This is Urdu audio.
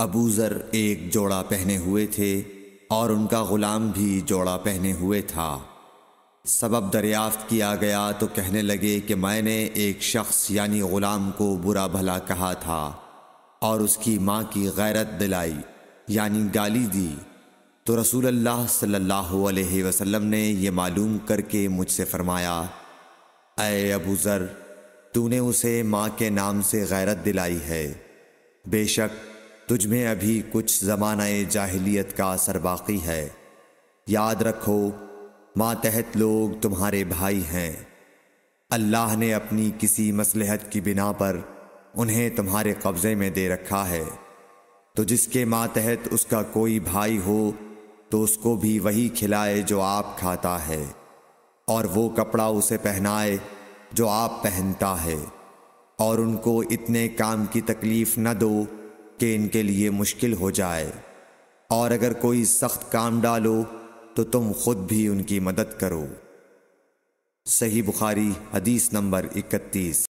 ابو ذر ایک جوڑا پہنے ہوئے تھے اور ان کا غلام بھی جوڑا پہنے ہوئے تھا۔ سبب دریافت کیا گیا تو کہنے لگے کہ میں نے ایک شخص یعنی غلام کو برا بھلا کہا تھا اور اس کی ماں کی غیرت دلائی یعنی گالی دی، تو رسول اللہ صلی اللہ علیہ وسلم نے یہ معلوم کر کے مجھ سے فرمایا، اے ابو ذر، تو نے اسے ماں کے نام سے غیرت دلائی ہے، بے شک تجھ میں ابھی کچھ زمانہ جاہلیت کا اثر باقی ہے۔ یاد رکھو ماتحت لوگ تمہارے بھائی ہیں، اللہ نے اپنی کسی مصلحت کی بنا پر انہیں تمہارے قبضے میں دے رکھا ہے، تو جس کے ماتحت اس کا کوئی بھائی ہو تو اس کو بھی وہی کھلائے جو آپ کھاتا ہے، اور وہ کپڑا اسے پہنائے جو آپ پہنتا ہے، اور ان کو اتنے کام کی تکلیف نہ دو کہ ان کے لیے مشکل ہو جائے، اور اگر کوئی سخت کام ڈالو تو تم خود بھی ان کی مدد کرو۔ صحیح بخاری حدیث نمبر 31۔